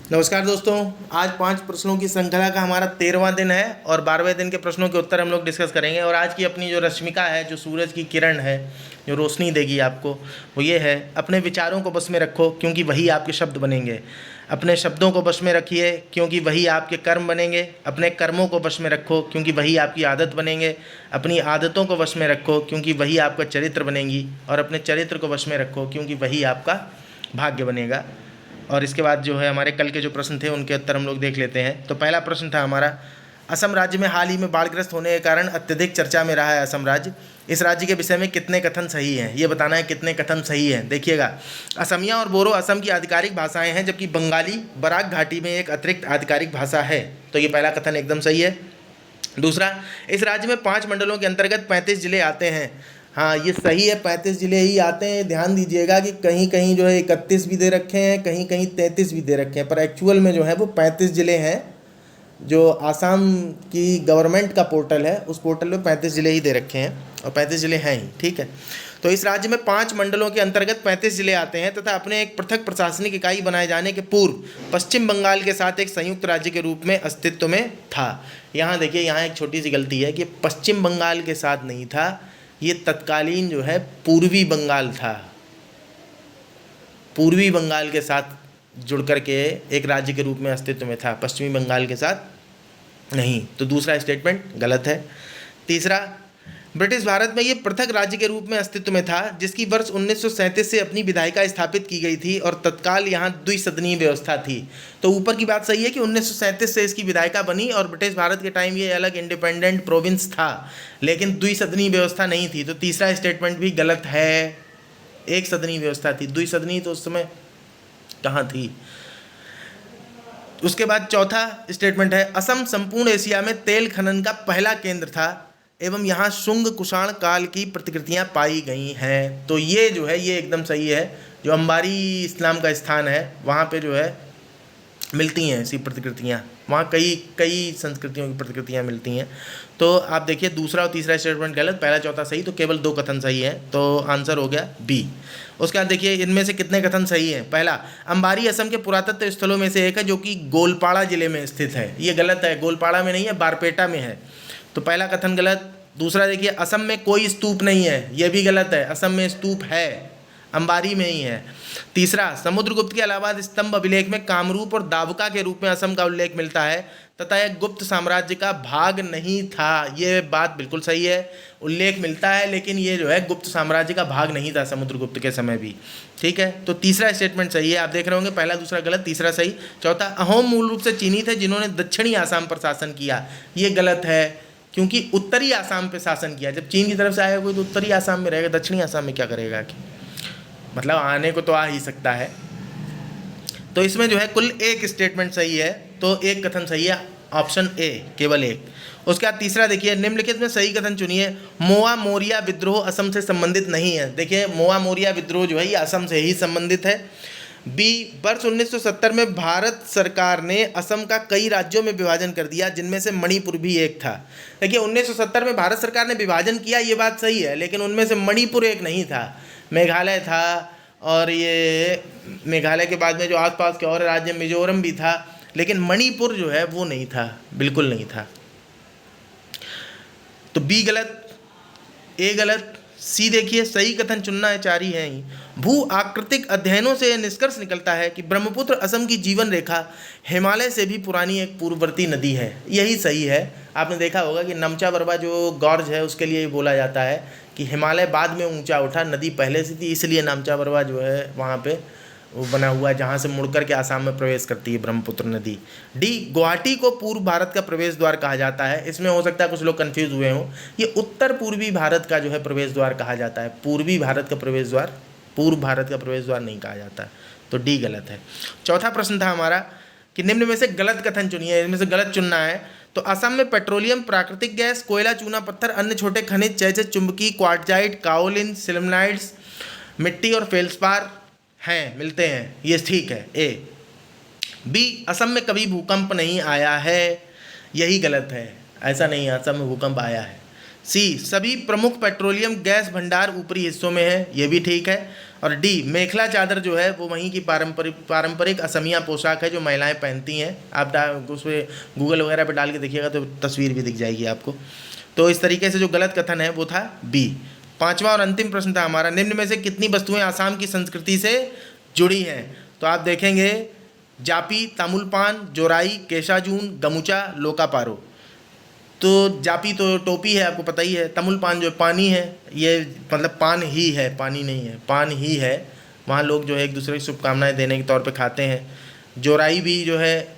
नमस्कार दोस्तों, आज 5 प्रश्नों की श्रृंखला का हमारा 13वां दिन है और 12वें दिन के प्रश्नों के उत्तर हम लोग डिस्कस करेंगे। और आज की अपनी जो रश्मिका है, जो सूरज की किरण है, जो रोशनी देगी आपको, वो ये है: अपने विचारों को बस में रखो क्योंकि वही आपके शब्द बनेंगे। अपने शब्दों को बस में रखिए क्योंकि वही आपके कर्म बनेंगे। अपने कर्मों को बस में रखो क्योंकि वही आपकी आदत बनेंगे। अपनी आदतों को वश में रखो क्योंकि वही आपका चरित्र बनेंगी। और अपने चरित्र को वश में रखो क्योंकि वही आपका भाग्य बनेगा। और इसके बाद जो है हमारे कल के जो प्रश्न थे उनके उत्तर हम लोग देख लेते हैं। तो पहला प्रश्न था हमारा: असम राज्य में हाल ही में बाढ़ग्रस्त होने के कारण अत्यधिक चर्चा में रहा है असम राज्य। इस राज्य के विषय में कितने कथन सही हैं? ये बताना है कितने कथन सही हैं। देखिएगा, असमिया और बोरो असम की आधिकारिक भाषाएं हैं, जबकि बंगाली बराक घाटी में एक अतिरिक्त आधिकारिक भाषा है। तो ये पहला कथन एकदम सही है। दूसरा, इस राज्य में 5 मंडलों के अंतर्गत 35 जिले आते हैं। हाँ, ये सही है, 35 जिले ही आते हैं। ध्यान दीजिएगा कि कहीं कहीं जो है 31 भी दे रखे हैं, कहीं कहीं 33 भी दे रखे हैं, पर एक्चुअल में जो है वो 35 जिले हैं। जो आसाम की गवर्नमेंट का पोर्टल है, उस पोर्टल में 35 जिले ही दे रखे हैं और 35 जिले हैं ही। ठीक है, तो इस राज्य में 5 मंडलों के अंतर्गत 35 जिले आते हैं तथा अपने एक पृथक प्रशासनिक इकाई बनाए जाने के पूर्व पश्चिम बंगाल के साथ एक संयुक्त राज्य के रूप में अस्तित्व में था। यहाँ देखिए, यहाँ एक छोटी सी गलती है कि पश्चिम बंगाल के साथ नहीं था, ये तत्कालीन जो है पूर्वी बंगाल था। पूर्वी बंगाल के साथ जुड़ करके एक राज्य के रूप में अस्तित्व में था, पश्चिमी बंगाल के साथ नहीं। तो दूसरा स्टेटमेंट गलत है। तीसरा, ब्रिटिश भारत में ये पृथक राज्य के रूप में अस्तित्व में था, जिसकी वर्ष 1937 से अपनी विधायिका स्थापित की गई थी और तत्काल यहाँ द्विसदनीय व्यवस्था थी। तो ऊपर की बात सही है कि 1937 से इसकी विधायिका बनी और ब्रिटिश भारत के टाइम ये अलग इंडिपेंडेंट प्रोविंस था, लेकिन द्विसदनीय व्यवस्था नहीं थी। तो तीसरा स्टेटमेंट भी गलत है। एक सदनीय व्यवस्था थी, द्विसदनीय तो उस समय कहाँ थी। उसके बाद चौथा स्टेटमेंट है: असम संपूर्ण एशिया में तेल खनन का पहला केंद्र था एवं यहाँ शुंग कुषाण काल की प्रतिकृतियाँ पाई गई हैं। तो ये जो है ये एकदम सही है। जो अंबारी इस्लाम का स्थान है, वहाँ पे जो है मिलती हैं ऐसी प्रतिकृतियाँ, वहाँ कई संस्कृतियों की प्रतिकृतियाँ मिलती हैं। तो आप देखिए, दूसरा और तीसरा स्टेटमेंट गलत, पहला चौथा सही, तो केवल 2 कथन सही है। तो आंसर हो गया बी। उसके बाद देखिए, इनमें से कितने कथन सही हैं। पहला, अंबारी असम के पुरातत्व स्थलों में से एक है जो कि गोलपाड़ा जिले में स्थित है। ये गलत है, गोलपाड़ा में नहीं है, बारपेटा में है। तो पहला कथन गलत। दूसरा देखिए, असम में कोई स्तूप नहीं है, यह भी गलत है। असम में स्तूप है, अंबारी में ही है। तीसरा, समुद्रगुप्त के अलावा स्तंभ अभिलेख में कामरूप और दावका के रूप में असम का उल्लेख मिलता है तथा यह गुप्त साम्राज्य का भाग नहीं था। ये बात बिल्कुल सही है, उल्लेख मिलता है लेकिन ये जो है गुप्त साम्राज्य का भाग नहीं था समुद्रगुप्त के समय भी। ठीक है, तो तीसरा स्टेटमेंट सही है। आप देख रहे होंगे, पहला दूसरा गलत, तीसरा सही। चौथा, अहोम मूल रूप से चीनी थे जिन्होंने दक्षिणी आसाम पर शासन किया। ये गलत है, क्योंकि उत्तरी आसाम पे शासन किया। जब चीन की तरफ से आएगा कोई तो उत्तरी आसाम में रहेगा, दक्षिणी आसाम में क्या करेगा कि मतलब आने को तो आ ही सकता है। तो इसमें जो है कुल 1 स्टेटमेंट सही है, तो 1 कथन सही है, ऑप्शन ए, केवल 1। उसके बाद तीसरा देखिए, निम्नलिखित में सही कथन चुनिए। मोआ मोरिया विद्रोह असम से संबंधित नहीं है। देखिए, मोआ मोरिया विद्रोह जो है ये असम से ही संबंधित है। बी, वर्ष 1970 में भारत सरकार ने असम का कई राज्यों में विभाजन कर दिया, जिनमें से मणिपुर भी एक था। देखिए, 1970 में भारत सरकार ने विभाजन किया, ये बात सही है, लेकिन उनमें से मणिपुर एक नहीं था, मेघालय था। और ये मेघालय के बाद में जो आसपास के और राज्य, मिजोरम भी था, लेकिन मणिपुर जो है वो नहीं था, बिल्कुल नहीं था। तो बी गलत, ए गलत, सी देखिए सही कथन चुनना है, 4 ही हैं ही। भू आकृतिक अध्ययनों से यह निष्कर्ष निकलता है कि ब्रह्मपुत्र असम की जीवन रेखा हिमालय से भी पुरानी एक पूर्ववर्ती नदी है। यही सही है। आपने देखा होगा कि नमचा बरवा जो गॉर्ज है उसके लिए बोला जाता है कि हिमालय बाद में ऊंचा उठा, नदी पहले से थी, इसलिए नमचा बरवा जो है वहाँ पे वो बना हुआ है, जहाँ से मुड़ कर के आसाम में प्रवेश करती है ब्रह्मपुत्र नदी। डी, गुवाहाटी को पूर्व भारत का प्रवेश द्वार कहा जाता है। इसमें हो सकता है कुछ लोग कंफ्यूज हुए हों, ये उत्तर पूर्वी भारत का जो है प्रवेश द्वार कहा जाता है, पूर्वी भारत का प्रवेश द्वार, पूर्व भारत का प्रवेश द्वार नहीं कहा जाता। तो डी गलत है। चौथा प्रश्न था हमारा कि निम्न में से गलत कथन चुनिए, इनमें से गलत चुनना है। तो असम में पेट्रोलियम, प्राकृतिक गैस, कोयला, चूना पत्थर, अन्य छोटे खनिज जैसे चुंबकीय, क्वार्टजाइट, काओलिन, सिलिमनाइड्स, मिट्टी और फेल्सपार हैं, मिलते हैं। ये ठीक है, ए। बी, असम में कभी भूकंप नहीं आया है। यही गलत है, ऐसा नहीं है, असम में भूकंप आया है। सी सभी प्रमुख पेट्रोलियम गैस भंडार ऊपरी हिस्सों में है, ये भी ठीक है। और डी मेखला चादर जो है वो वहीं की पारंपरिक असमिया पोशाक है जो महिलाएं पहनती हैं। आप उस पर गूगल वगैरह पे डाल के देखिएगा तो तस्वीर भी दिख जाएगी आपको। तो इस तरीके से जो गलत कथन है वो था बी। पांचवा और अंतिम प्रश्न था हमारा, निम्न में से कितनी वस्तुएं आसाम की संस्कृति से जुड़ी हैं? तो आप देखेंगे जापी, तामुलपान, जोराई, केशाजून, गमुचा, लोकापारो। तो जापी तो टोपी है, आपको पता ही है। तमुलपान जो पानी है, ये मतलब पान ही है, पानी नहीं है, पान ही है। वहाँ लोग जो है एक दूसरे की शुभकामनाएं देने के तौर पे खाते हैं। जोराई भी जो है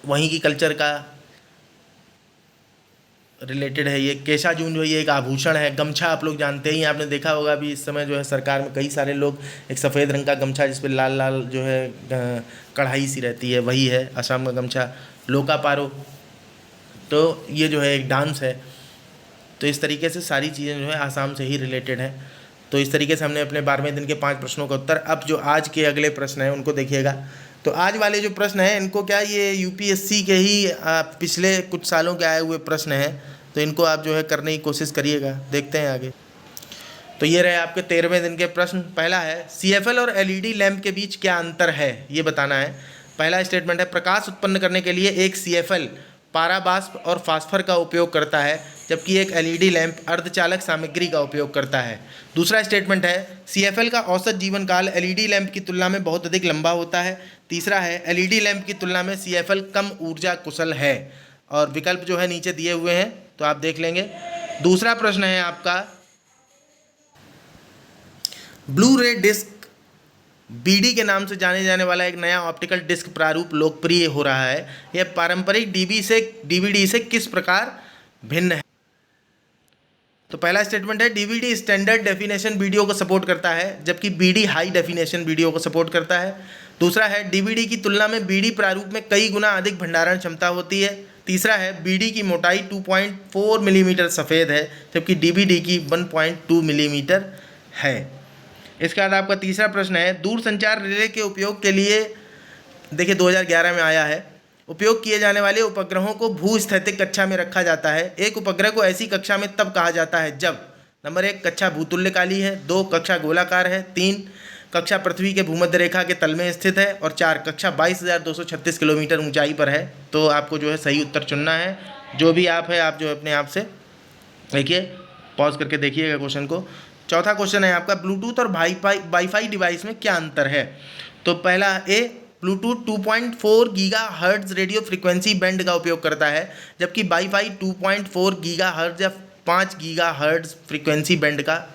वहीं की कल्चर का रिलेटेड है। ये केशाजून जो है ये एक आभूषण है। गमछा आप लोग जानते ही, आपने देखा होगा अभी इस समय जो है सरकार में कई सारे लोग एक सफ़ेद रंग का गमछा जिस पर लाल लाल जो है कढ़ाई सी रहती है, वही है असम का गमछा। लोकापारो तो ये जो है एक डांस है। तो इस तरीके से सारी चीज़ें जो है आसाम से ही रिलेटेड हैं। तो इस तरीके से हमने अपने 12वें दिन के 5 प्रश्नों का उत्तर। अब जो आज के अगले प्रश्न हैं उनको देखिएगा। तो आज वाले जो प्रश्न हैं इनको क्या ये यूपीएससी के ही पिछले कुछ सालों के आए हुए प्रश्न हैं, तो इनको आप जो है करने की कोशिश करिएगा। देखते हैं आगे। तो ये रहे आपके 13वें दिन के प्रश्न। पहला है CFL और LED लैंप के बीच क्या अंतर है, ये बताना है। पहला स्टेटमेंट है प्रकाश उत्पन्न करने के लिए एक CFL पाराबाष्प और फास्फर का उपयोग करता है, जबकि एक LED लैंप अर्धचालक सामग्री का उपयोग करता है। दूसरा स्टेटमेंट है CFL का औसत जीवन काल LED लैंप की तुलना में बहुत अधिक लंबा होता है। तीसरा है LED लैंप की तुलना में CFL कम ऊर्जा कुशल है। और विकल्प जो है नीचे दिए हुए हैं, तो आप देख लेंगे। दूसरा प्रश्न है आपका ब्लू रे डिस्क BD के नाम से जाने जाने वाला एक नया ऑप्टिकल डिस्क प्रारूप लोकप्रिय हो रहा है। यह पारंपरिक DVD से किस प्रकार भिन्न है? तो पहला स्टेटमेंट है DVD स्टैंडर्ड डेफिनेशन वीडियो को सपोर्ट करता है, जबकि BD हाई डेफिनेशन वीडियो को सपोर्ट करता है। दूसरा है DVD की तुलना में BD प्रारूप में कई गुना अधिक भंडारण क्षमता होती है। तीसरा है BD की मोटाई 2.4 मिलीमीटर सफ़ेद है, जबकि DVD की 1.2 मिलीमीटर है। इसके बाद आपका तीसरा प्रश्न है दूरसंचार रिले के उपयोग के लिए, देखिए 2011 में आया है, उपयोग किए जाने वाले उपग्रहों को भूस्थैतिक कक्षा में रखा जाता है। एक उपग्रह को ऐसी कक्षा में तब कहा जाता है जब नंबर 1 कक्षा भूतुल्यकाली है, 2 कक्षा गोलाकार है, 3 कक्षा पृथ्वी के भूमध्य रेखा के तल में स्थित है, और 4 कक्षा 22,236 किलोमीटर ऊंचाई पर है। तो आपको जो है सही उत्तर चुनना है। जो भी आप है आप जो अपने आप से देखिए, पॉज करके देखिएगा क्वेश्चन को। चौथा क्वेश्चन है आपका ब्लूटूथ और वाईफाई डिवाइस में क्या अंतर है? तो पहला A Bluetooth 2.4 gigahertz radio frequency band का उपयोग करता है, जबकि वाईफाई 2.4 गीगाहर्ट्ज या 5 गीगाहर्ट्ज फ्रीक्वेंसी बैंड का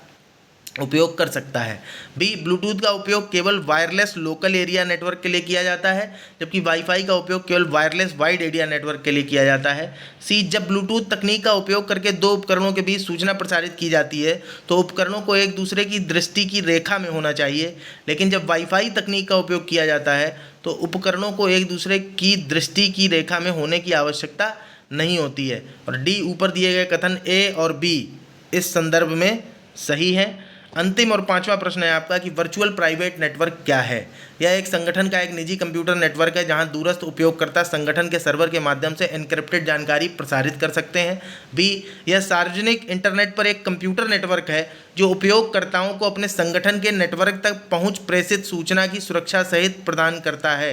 उपयोग कर सकता है। बी ब्लूटूथ का उपयोग केवल वायरलेस लोकल एरिया नेटवर्क के लिए किया जाता है, जबकि वाईफाई का उपयोग केवल वायरलेस वाइड एरिया नेटवर्क के लिए किया जाता है। सी जब ब्लूटूथ तकनीक का उपयोग करके दो उपकरणों के बीच सूचना प्रसारित की जाती है तो उपकरणों को एक दूसरे की दृष्टि की रेखा में होना चाहिए, लेकिन जब वाईफाई तकनीक का उपयोग किया जाता है तो उपकरणों को एक दूसरे की दृष्टि की रेखा में होने की आवश्यकता नहीं होती है। और डी ऊपर दिए गए कथन ए और बी इस संदर्भ में सही है। अंतिम और पांचवा प्रश्न है आपका कि वर्चुअल प्राइवेट नेटवर्क क्या है? यह एक संगठन का एक निजी कंप्यूटर नेटवर्क है जहां दूरस्थ उपयोगकर्ता संगठन के सर्वर के माध्यम से एन्क्रिप्टेड जानकारी प्रसारित कर सकते हैं। बी यह सार्वजनिक इंटरनेट पर एक कंप्यूटर नेटवर्क है जो उपयोगकर्ताओं को अपने संगठन के नेटवर्क तक पहुंच प्रेषित सूचना की सुरक्षा सहित प्रदान करता है।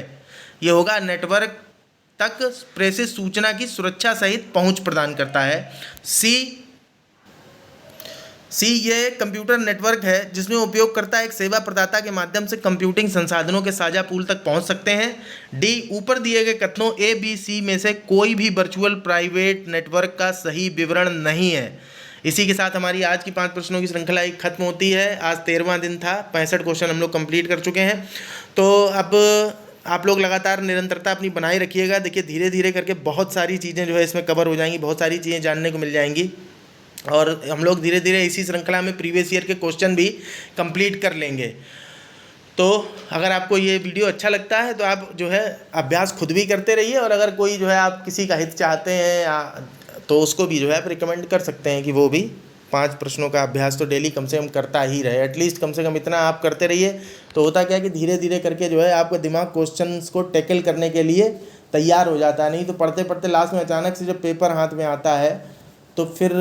यह होगा नेटवर्क तक प्रेषित सूचना की सुरक्षा सहित पहुंच प्रदान करता है। सी ये कंप्यूटर नेटवर्क है जिसमें उपयोगकर्ता एक सेवा प्रदाता के माध्यम से कंप्यूटिंग संसाधनों के साझा पूल तक पहुंच सकते हैं। डी ऊपर दिए गए कथनों ए बी सी में से कोई भी वर्चुअल प्राइवेट नेटवर्क का सही विवरण नहीं है। इसी के साथ हमारी आज की 5 प्रश्नों की श्रृंखला एक खत्म होती है। आज 13वां दिन था, 65 क्वेश्चन हम लोग कंप्लीट कर चुके हैं। तो अब आप लोग लगातार निरंतरता अपनी बनाए रखिएगा। देखिए धीरे धीरे करके बहुत सारी चीज़ें जो है इसमें कवर हो जाएंगी, बहुत सारी चीज़ें जानने को मिल जाएंगी और हम लोग धीरे धीरे इसी श्रृंखला में प्रीवियस ईयर के क्वेश्चन भी कंप्लीट कर लेंगे। तो अगर आपको ये वीडियो अच्छा लगता है तो आप जो है अभ्यास खुद भी करते रहिए, और अगर कोई जो है आप किसी का हित चाहते हैं तो उसको भी जो है आप रिकमेंड कर सकते हैं कि वो भी 5 प्रश्नों का अभ्यास तो डेली कम से कम करता ही रहे। एटलीस्ट कम से कम इतना आप करते रहिए तो होता क्या कि धीरे धीरे करके जो है आपका दिमाग क्वेश्चंस को टैकल करने के लिए तैयार हो जाता है। नहीं तो पढ़ते पढ़ते लास्ट में अचानक से जब पेपर हाथ में आता है तो फिर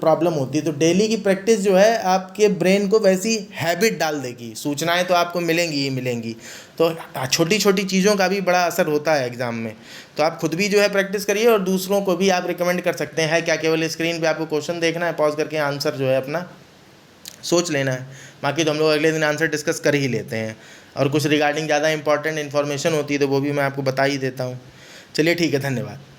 प्रॉब्लम होती है। तो डेली की प्रैक्टिस जो है आपके ब्रेन को वैसी हैबिट डाल देगी। सूचनाएं तो आपको मिलेंगी ही मिलेंगी, तो छोटी छोटी चीज़ों का भी बड़ा असर होता है एग्ज़ाम में। तो आप खुद भी जो है प्रैक्टिस करिए और दूसरों को भी आप रिकमेंड कर सकते हैं। है क्या, केवल स्क्रीन पे आपको क्वेश्चन देखना है, पॉज करके आंसर जो है अपना सोच लेना है। बाकी तो हम लोग अगले दिन आंसर डिस्कस कर ही लेते हैं, और कुछ रिगार्डिंग ज़्यादा इंपॉर्टेंट इन्फॉर्मेशन होती है तो वो भी मैं आपको बता ही देता हूँ। चलिए ठीक है, धन्यवाद।